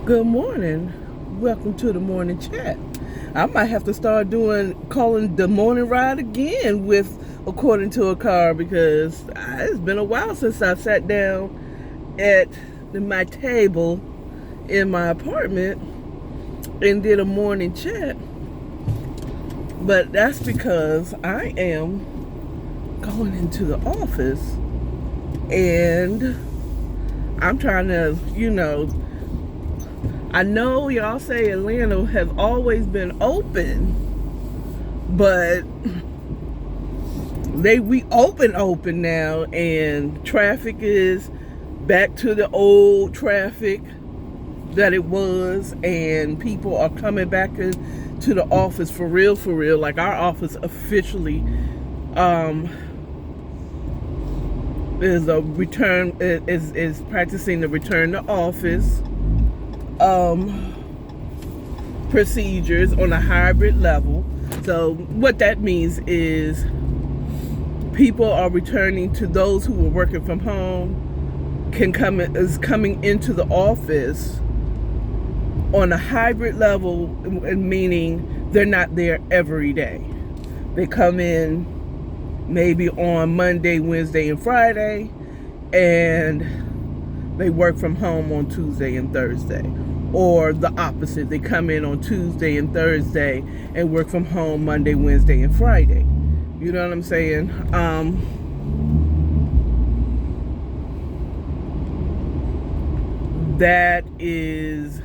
Good morning. Welcome to the morning chat. I might have to start calling the morning ride again with according to Akara because it's been a while since I sat down at my table in my apartment and did a morning chat. But that's because I am going into the office and I'm trying to, I know y'all say Atlanta has always been open, but we open now, and traffic is back to the old traffic that it was, and people are coming back into the office for real. Like our office officially is practicing the return to office procedures on a hybrid level. So what that means is people are returning to those who were working from home coming into the office on a hybrid level, meaning they're not there every day. They come in maybe on Monday, Wednesday, and Friday, and they work from home on Tuesday and Thursday. Or the opposite, they come in on Tuesday and Thursday and work from home Monday, Wednesday, and Friday. You know what I'm saying? That is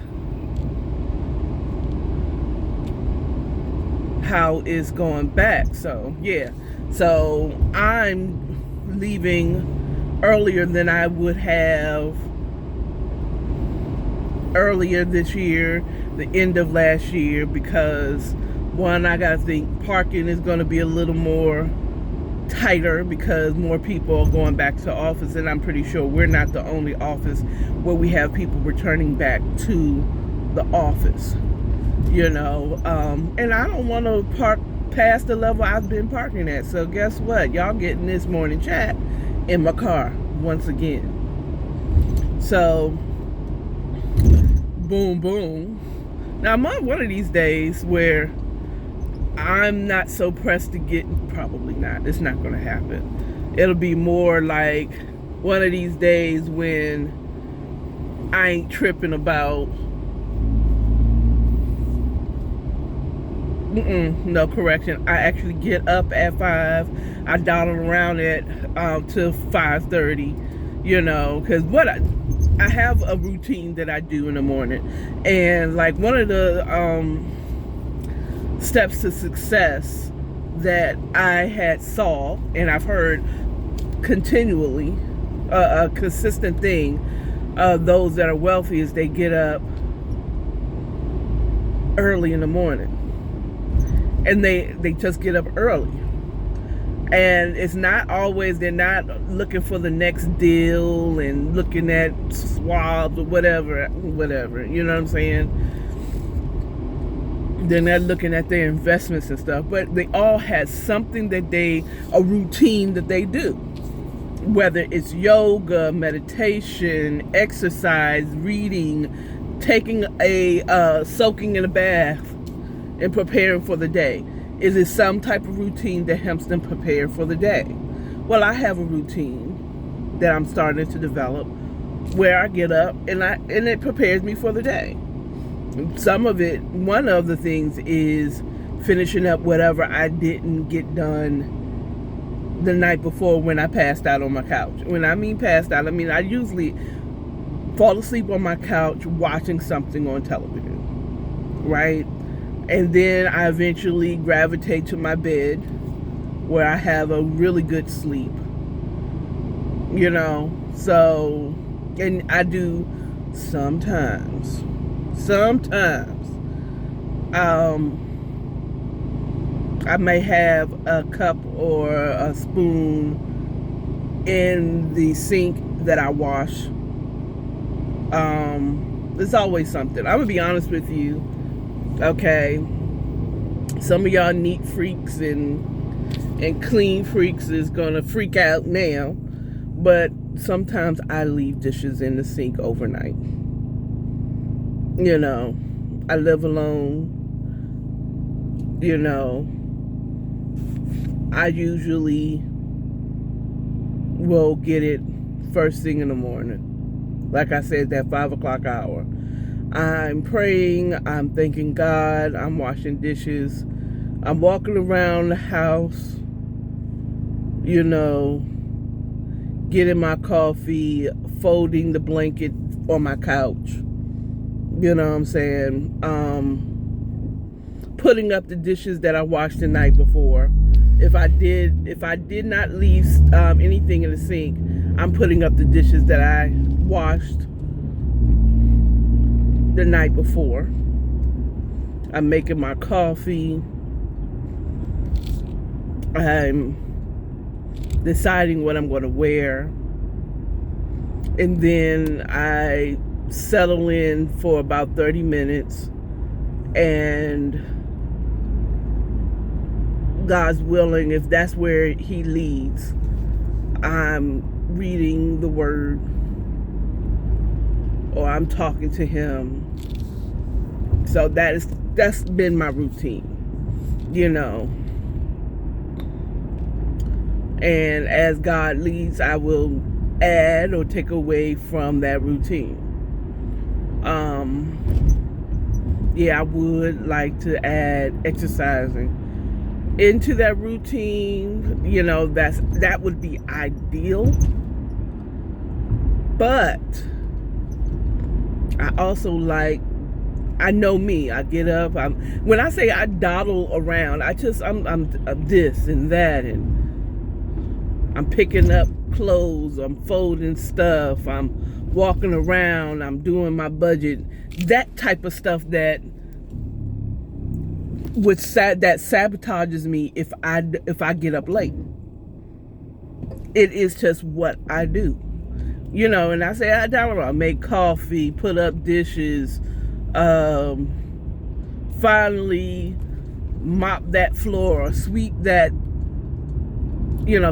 how it's going back. So yeah, so I'm leaving earlier than I would have earlier this year, the end of last year, because one, I gotta think parking is going to be a little more tighter because more people are going back to office, and I'm pretty sure we're not the only office where we have people returning back to the office, and I don't want to park past the level I've been parking at. So guess what? Y'all getting this morning chat in my car once again. So boom. Now I'm on one of these days where I'm not so pressed to get, probably not, it's not going to happen. It'll be more like one of these days when I ain't tripping about, no correction, I actually get up at 5, I dawdle around at till 5:30, because I have a routine that I do in the morning, and like one of the steps to success that I had saw and I've heard continually, a consistent thing of those that are wealthy, is they get up early in the morning, and they just get up early. And it's not always, they're not looking for the next deal and looking at swabs or whatever, you know what I'm saying? They're not looking at their investments and stuff, but they all have something a routine that they do. Whether it's yoga, meditation, exercise, reading, taking soaking in a bath and preparing for the day. Is it some type of routine that helps them prepare for the day? Well, I have a routine that I'm starting to develop where I get up and it prepares me for the day. Some of it, one of the things is finishing up whatever I didn't get done the night before when I passed out on my couch. When I mean passed out, I mean I usually fall asleep on my couch watching something on television, right? And then I eventually gravitate to my bed where I have a really good sleep, so, and I do sometimes, I may have a cup or a spoon in the sink that I wash. There's always something. I'm gonna be honest with you. Okay, some of y'all neat freaks and clean freaks is gonna freak out now, but sometimes I leave dishes in the sink overnight. You know, I live alone. You know, I usually will get it first thing in the morning. Like I said, that 5 o'clock hour. I'm praying, I'm thanking God, I'm washing dishes, I'm walking around the house, you know, getting my coffee, folding the blanket on my couch, you know what I'm saying, putting up the dishes that I washed the night before. If I did not leave anything in the sink, I'm putting up the dishes that I washed the night before. I'm making my coffee. I'm deciding what I'm going to wear. And then I settle in for about 30 minutes. And God's willing, if that's where He leads, I'm reading the Word, or I'm talking to Him. So that's been my routine, you know. And as God leads, I will add or take away from that routine. Yeah, I would like to add exercising into that routine. You know, that would be ideal. But I also I know me. I get up. When I say I dawdle around, I'm this and that, and I'm picking up clothes. I'm folding stuff. I'm walking around. I'm doing my budget. That type of stuff that sabotages me if I get up late. It is just what I do. You know, and I say I dawdle around, make coffee, put up dishes, finally mop that floor, or sweep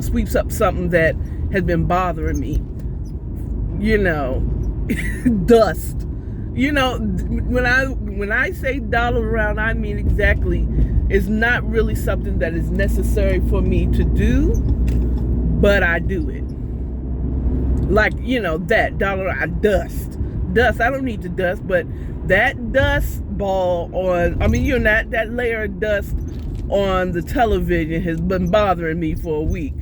sweeps up something that has been bothering me. You know, dust. You know, when I say dawdle around, I mean exactly. It's not really something that is necessary for me to do, but I do it. Like, you know, that dawdle around, dust. I don't need to dust, but that dust ball that layer of dust on the television has been bothering me for a week.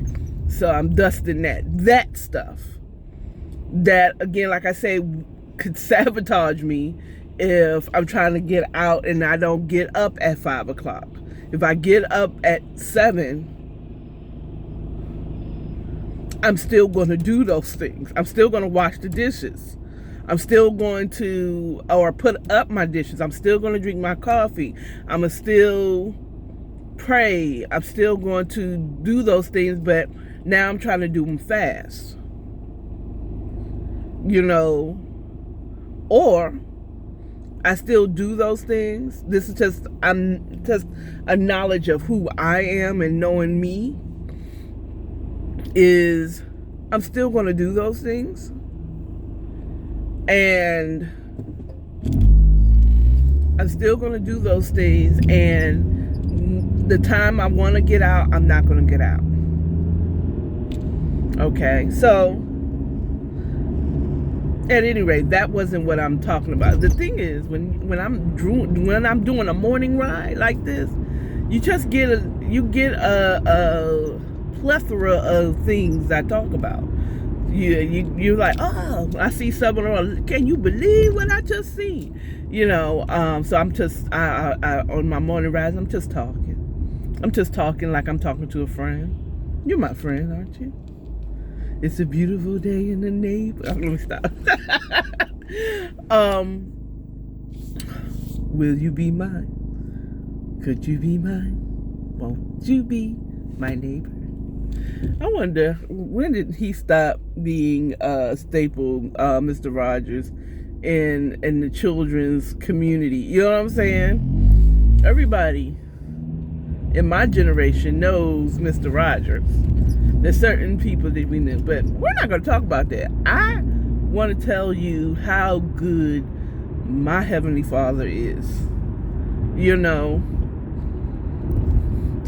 So I'm dusting that stuff. That, again, like I say, could sabotage me if I'm trying to get out and I don't get up at 5 o'clock. If I get up at 7, I'm still going to do those things. I'm still going to wash the dishes. I'm still going to, or put up my dishes. I'm still going to drink my coffee. I'm going to still pray. I'm still going to do those things, but now I'm trying to do them fast. You know, or I still do those things. This is just a knowledge of who I am, and knowing me is I'm still going to do those things. And I'm still going to do those things, and the time I want to get out, I'm not going to get out. Okay, so at any rate, that wasn't what I'm talking about. The thing is, when I'm doing a morning ride like this, you just get a plethora of things I talk about. You're like, oh, I see someone on. Can you believe what I just seen? You know, so I'm just I on my morning rides, I'm just talking. I'm just talking like I'm talking to a friend. You're my friend, aren't you? It's a beautiful day in the neighborhood. Let me stop. Will you be mine? Could you be mine? Won't you be my neighbor? I wonder, when did he stop being a staple, Mr. Rogers, in the children's community? You know what I'm saying? Everybody in my generation knows Mr. Rogers. There's certain people that we know, but we're not going to talk about that. I want to tell you how good my Heavenly Father is. You know,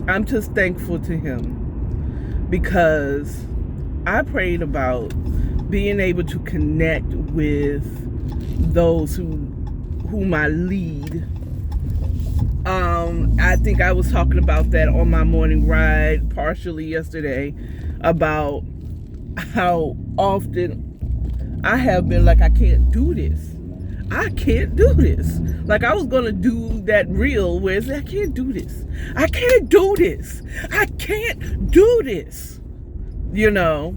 I'm just thankful to Him, because I prayed about being able to connect with those whom I lead. I think I was talking about that on my morning ride partially yesterday, about how often I have been like, I can't do this. I can't do this. Like, I was going to do that reel where it's like, I can't do this. I can't do this. I can't do this. You know?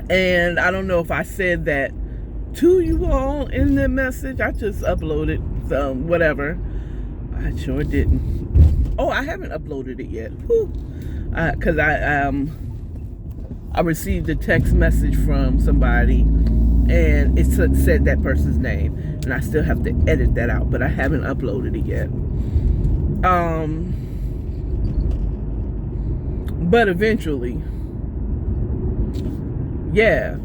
And I don't know if I said that to you all in the message. I just uploaded some, whatever. I sure didn't. Oh, I haven't uploaded it yet. Because I received a text message from somebody, and it said that person's name, and I still have to edit that out, but I haven't uploaded it yet. But eventually, yeah.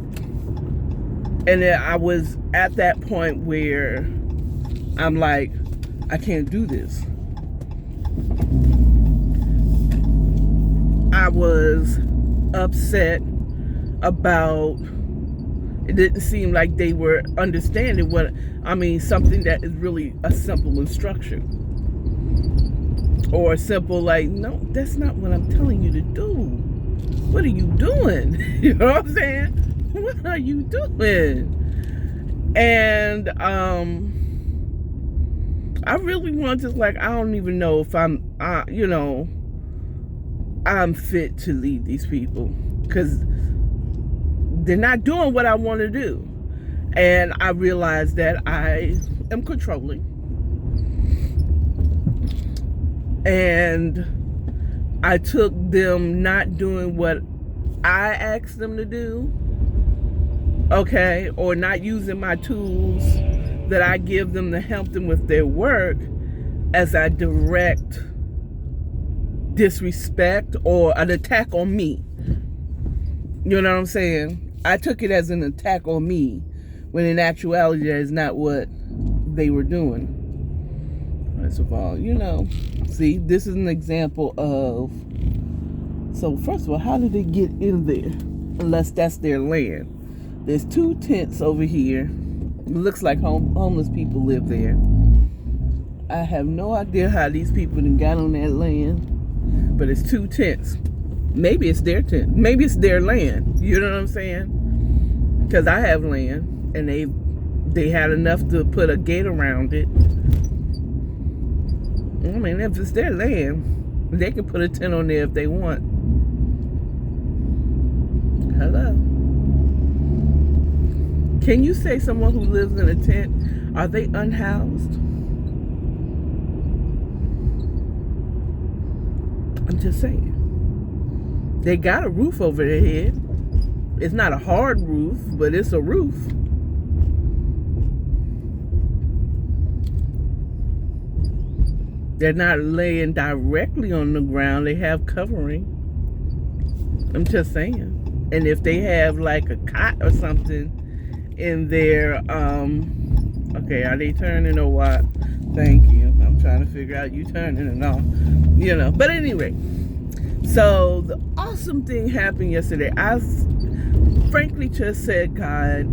And then I was at that point where I'm like, I can't do this. I was upset about, it didn't seem like they were understanding something that is really a simple instruction. Or a simple, like, no, that's not what I'm telling you to do. What are you doing? You know what I'm saying? What are you doing? And I really want to, like, I don't even know if I'm fit to lead these people, because they're not doing what I want to do. And I realize that I am controlling. And I took them not doing what I asked them to do, okay, or not using my tools that I give them to help them with their work as a direct disrespect or an attack on me. You know what I'm saying? I took it as an attack on me, when in actuality that is not what they were doing. First of all, see, this is an example of, so first of all, how did they get in there? Unless that's their land. There's 2 tents over here. It looks like homeless people live there. I have no idea how these people got on that land, but it's 2 tents. Maybe it's their tent. Maybe it's their land. You know what I'm saying? Because I have land, and they had enough to put a gate around it. I mean, if it's their land, they can put a tent on there if they want. Hello. Can you say someone who lives in a tent, are they unhoused? I'm just saying. They got a roof over their head. It's not a hard roof, but it's a roof. They're not laying directly on the ground. They have covering. I'm just saying. And if they have like a cot or something in there, okay, are they turning or what? Thank you. I'm trying to figure out you turning or not. But anyway, so the awesome thing happened yesterday. I frankly just said, God,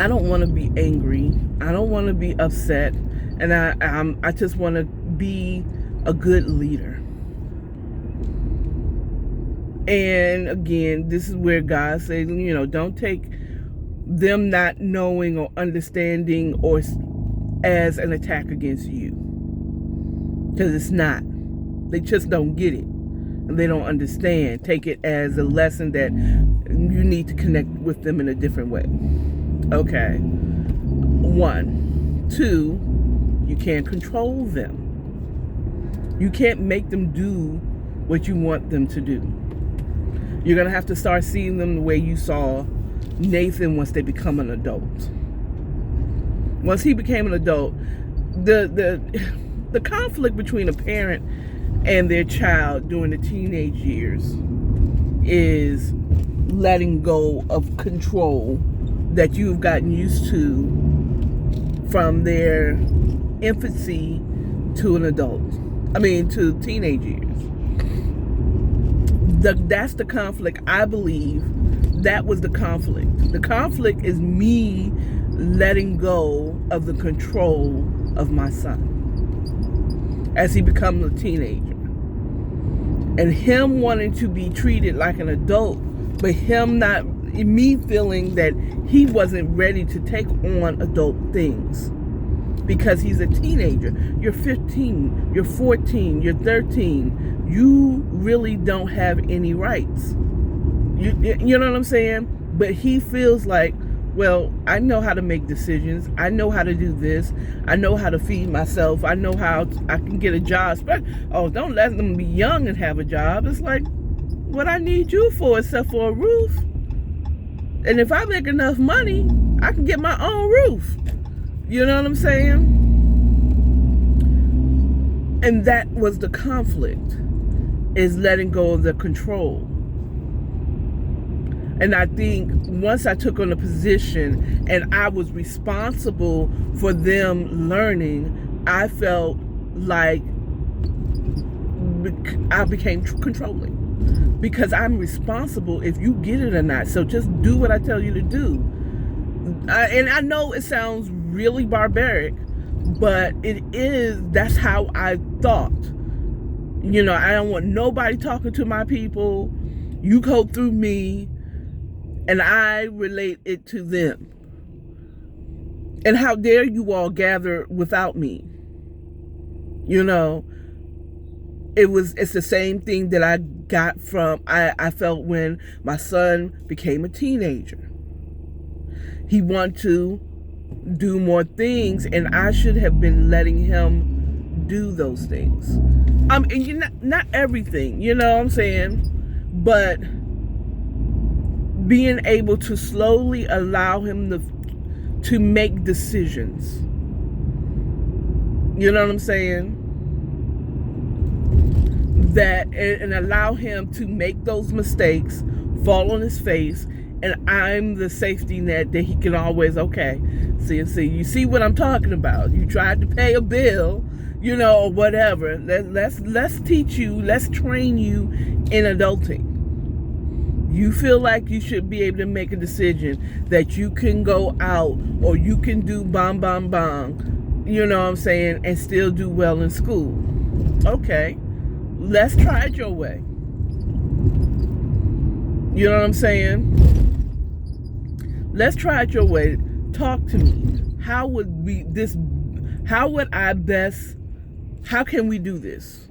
I don't want to be angry. I don't want to be upset. And I just want to be a good leader. And again, this is where God says, don't take them not knowing or understanding or as an attack against you. Because it's not. They just don't get it. And they don't understand. Take it as a lesson that you need to connect with them in a different way. Okay. 1. 2, you can't control them. You can't make them do what you want them to do. You're going to have to start seeing them the way you saw Nathan once they become an adult. Once he became an adult, the conflict between a parent and their child during the teenage years is letting go of control that you've gotten used to from their infancy to an adult. To teenage years. That's the conflict. I believe that was the conflict. The conflict is me letting go of the control of my son as he becomes a teenager. And him wanting to be treated like an adult, but me feeling that he wasn't ready to take on adult things because he's a teenager. You're 15, you're 14, you're 13. You really don't have any rights. You know what I'm saying? But he feels like, well, I know how to make decisions. I know how to do this. I know how to feed myself. I know how I can get a job. Oh, don't let them be young and have a job. It's like, what I need you for except for a roof. And if I make enough money, I can get my own roof. You know what I'm saying? And that was the conflict, is letting go of the control. And I think once I took on a position and I was responsible for them learning, I felt like I became controlling. Because I'm responsible if you get it or not. So just do what I tell you to do. And I know it sounds really barbaric, but that's how I thought. I don't want nobody talking to my people. You go through me, and I relate it to them. And how dare you all gather without me? It's the same thing that I got from, I felt when my son became a teenager. He wanted to do more things, and I should have been letting him do those things. And not everything, you know what I'm saying? But being able to slowly allow him to make decisions. You know what I'm saying? And allow him to make those mistakes, fall on his face, and I'm the safety net that he can always, okay, see, you see what I'm talking about. You tried to pay a bill, or whatever. Let's teach you, let's train you in adulting. You feel like you should be able to make a decision that you can go out or you can do bang, bang, bang, you know what I'm saying, and still do well in school. Okay. Let's try it your way. You know what I'm saying? Let's try it your way. Talk to me. How can we do this?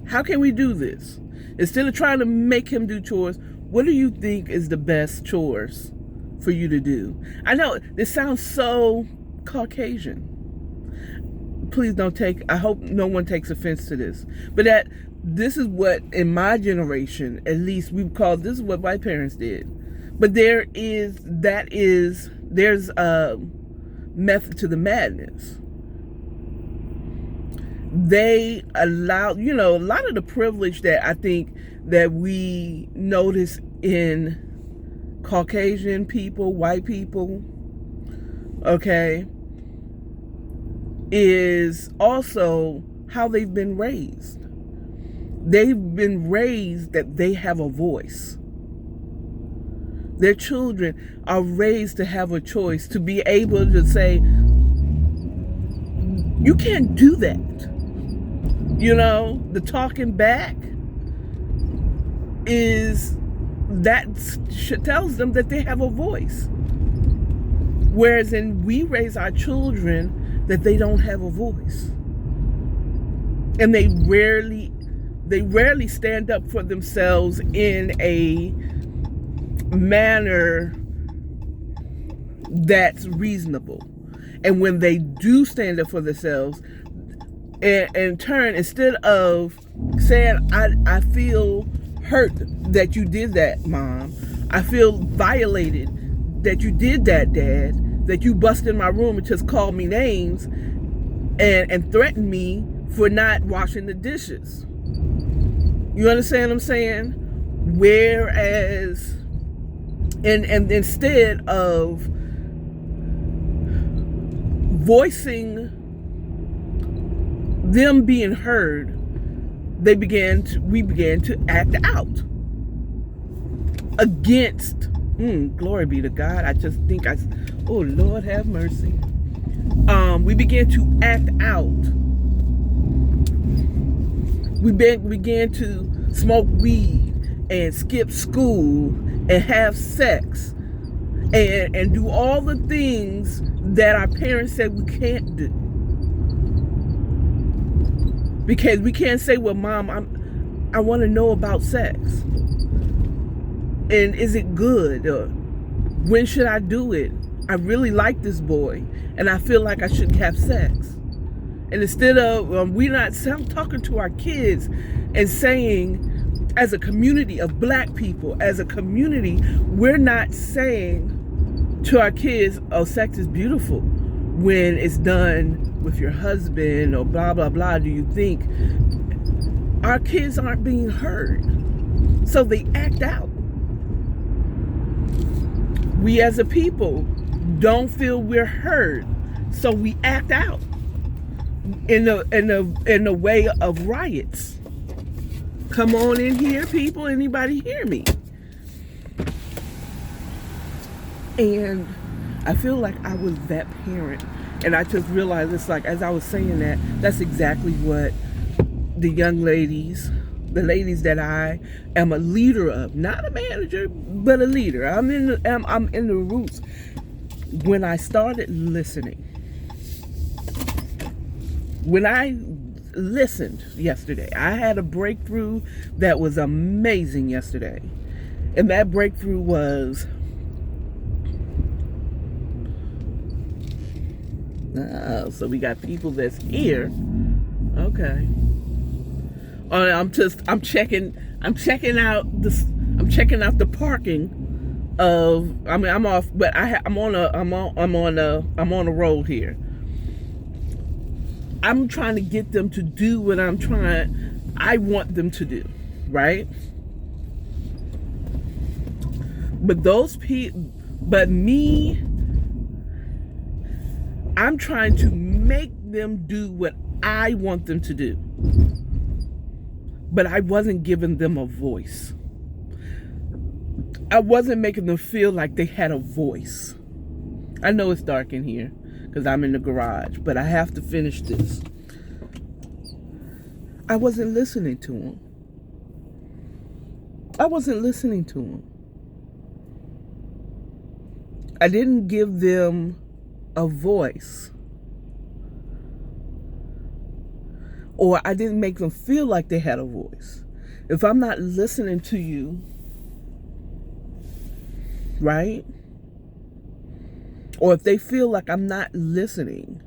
How can we do this? Instead of trying to make him do chores, what do you think is the best chores for you to do? I know this sounds so Caucasian. Please I hope no one takes offense to this. But this is what, in my generation, at least, this is what my parents did. But there's a method to the madness. They allow, a lot of the privilege that I think that we notice in Caucasian people, white people, okay, is also how they've been raised. They've been raised that they have a voice. Their children are raised to have a choice, to be able to say, you can't do that. The talking back tells them that they have a voice. Whereas we raise our children that they don't have a voice. And they rarely stand up for themselves in a manner that's reasonable. And when they do stand up for themselves, in turn, instead of saying, I feel hurt that you did that, Mom. I feel violated that you did that, Dad. That you busted in my room and just called me names and threatened me for not washing the dishes. You understand what I'm saying? Whereas, and instead of voicing them being heard, we began to act out against, glory be to God. I just think oh Lord have mercy. We began to act out. We began to smoke weed and skip school and have sex and do all the things that our parents said we can't do. Because we can't say, well, Mom, I want to know about sex. And is it good? Or when should I do it? I really like this boy, and I feel like I should have sex. And instead of, we're not talking to our kids and saying, as a community of black people, as a community, we're not saying to our kids, oh, sex is beautiful when it's done with your husband or blah, blah, blah. Do you think? Our kids aren't being heard, so they act out. We as a people don't feel we're heard, so we act out in a way of riots. Come on in here, people. Anybody hear me? And I feel like I was that parent, and I just realized it's like, as I was saying that, that's exactly what the young ladies, the ladies that I am a leader of, not a manager, but a leader. I'm in the roots. When I started listening, when I listened yesterday, I had a breakthrough that was amazing yesterday. And that breakthrough was, so we got people that's here. Okay. I'm checking out the parking of, I'm off, but I'm on a roll here. I'm trying to get them to do what I want them to do, right? But me, I'm trying to make them do what I want them to do. But I wasn't giving them a voice. I wasn't making them feel like they had a voice. I know it's dark in here because I'm in the garage, but I have to finish this. I wasn't listening to them. I wasn't listening to them. I didn't give them a voice. Or I didn't make them feel like they had a voice. If I'm not listening to you, right? Or if they feel like I'm not listening,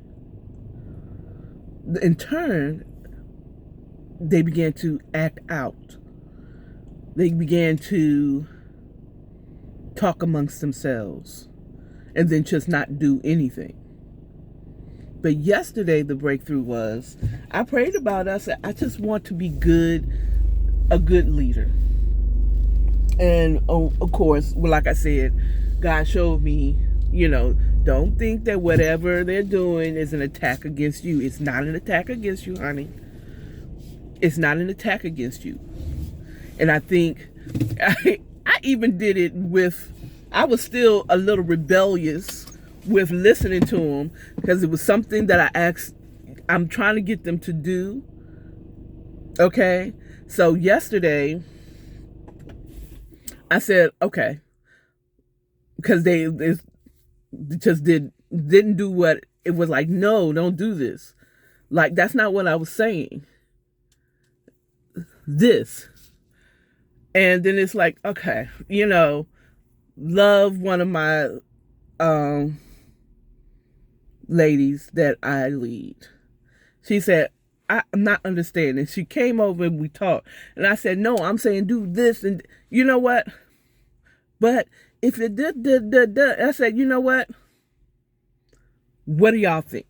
in turn, they began to act out. They began to talk amongst themselves and then just not do anything. But yesterday, the breakthrough was, I prayed about us. I just want to be a good leader. And of course, well, like I said, God showed me, don't think that whatever they're doing is an attack against you. It's not an attack against you, honey. It's not an attack against you. And I think I even did it I was still a little rebellious with listening to them because it was something that I'm trying to get them to do. Okay. So yesterday I said, okay, because they just didn't do what it was like. No, don't do this. Like, that's not what I was saying. This. And then it's like, okay, love one of my ladies that I lead. She said, I'm not understanding. She came over and we talked. And I said, no, I'm saying do this. And you know what? But if it did, I said, you know what? What do y'all think?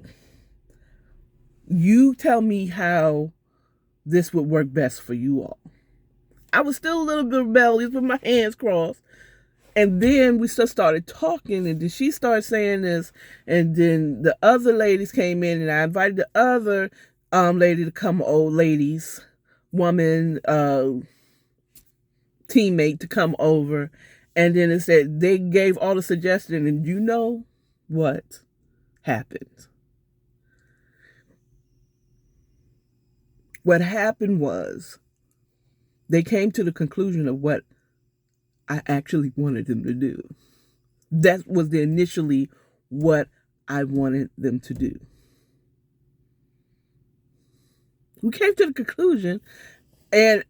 You tell me how this would work best for you all. I was still a little bit rebellious with my hands crossed. And then we just started talking, and then she started saying this, and then the other ladies came in, and I invited the other lady to come, old ladies, woman, teammate to come over. And then it said they gave all the suggestions, and you know what happened? What happened was they came to the conclusion of what I actually wanted them to do. That was initially what I wanted them to do. We came to the conclusion, and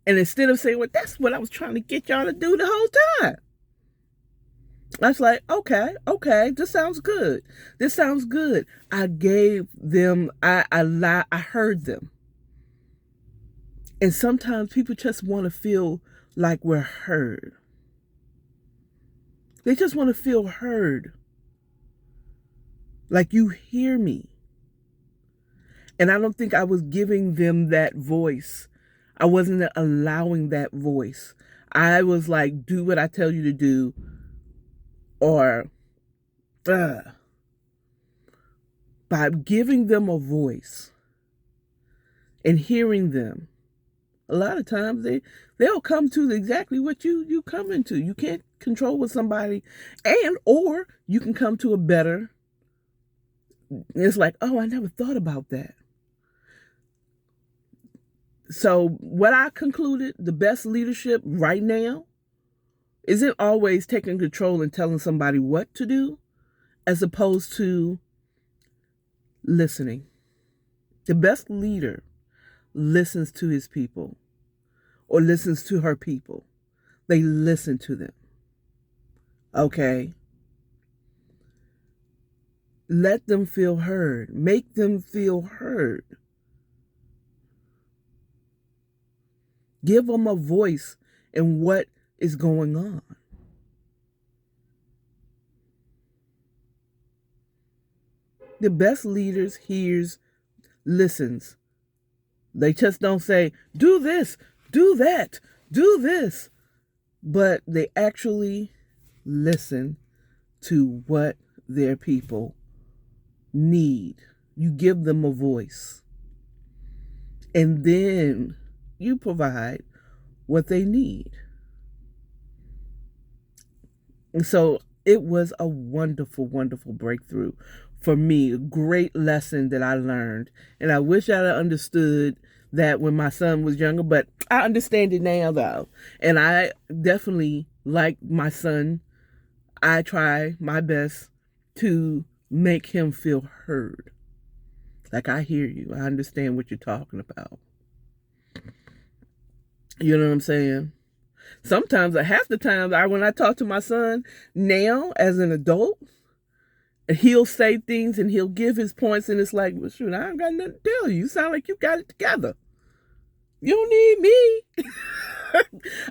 instead of saying, well, that's what I was trying to get y'all to do the whole time, I was like, okay, this sounds good. I gave them, I heard them. And sometimes people just want to feel like we're heard. They just want to feel heard. Like you hear me. And I don't think I was giving them that voice. I wasn't allowing that voice. I was like, do what I tell you to do. Or, by giving them a voice and hearing them, a lot of times they'll come to exactly what you come into. You can't control what somebody, or you can come to a better. It's like, oh, I never thought about that. So what I concluded, the best leadership right now isn't always taking control and telling somebody what to do, as opposed to listening. The best leader listens to his people or listens to her people. They listen to them. Okay? Let them feel heard. Make them feel heard. Give them a voice in what is going on. The best leaders listens. They just don't say, do this, do that, do this. But they actually listen to what their people need. You give them a voice. And then you provide what they need. And so it was a wonderful, wonderful breakthrough for me. A great lesson that I learned. And I wish I'd understood that when my son was younger, but I understand it now though. And I definitely, like my son, I try my best to make him feel heard. Like, I hear you. I understand what you're talking about. You know what I'm saying? Sometimes, half the time, when I talk to my son now as an adult, he'll say things and he'll give his points, and it's like, well, shoot, I ain't got nothing to tell you. You sound like you got it together. You don't need me.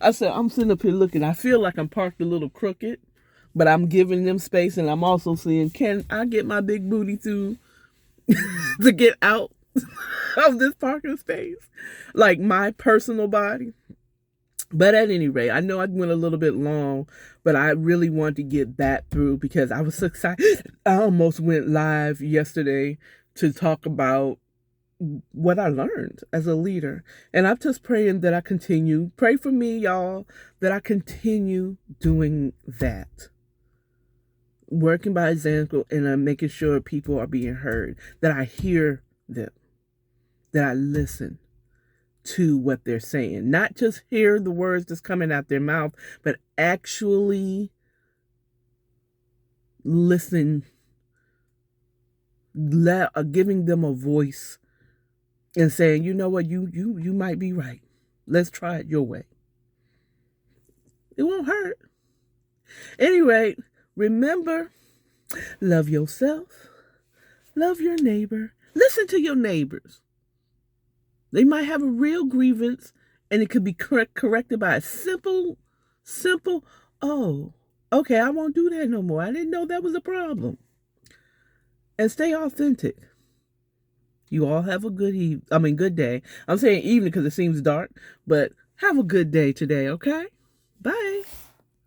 I said, I'm sitting up here looking. I feel like I'm parked a little crooked, but I'm giving them space, and I'm also seeing, can I get my big booty through to get out of this parking space? Like my personal body. But at any rate, I know I went a little bit long, but I really wanted to get that through because I was so excited. I almost went live yesterday to talk about what I learned as a leader. And I'm just praying that I continue. Pray for me, y'all, that I continue doing that. Working by example, and I'm making sure people are being heard, that I hear them, that I listen to what they're saying. Not just hear the words that's coming out their mouth, but actually listen, giving them a voice and saying, you know what, you might be right. Let's try it your way. It won't hurt. Anyway, remember, love yourself, love your neighbor, listen to your neighbors. They might have a real grievance, and it could be corrected by a simple, oh, okay, I won't do that no more. I didn't know that was a problem. And stay authentic. You all have a good day. I'm saying evening because it seems dark, but have a good day today, okay? Bye.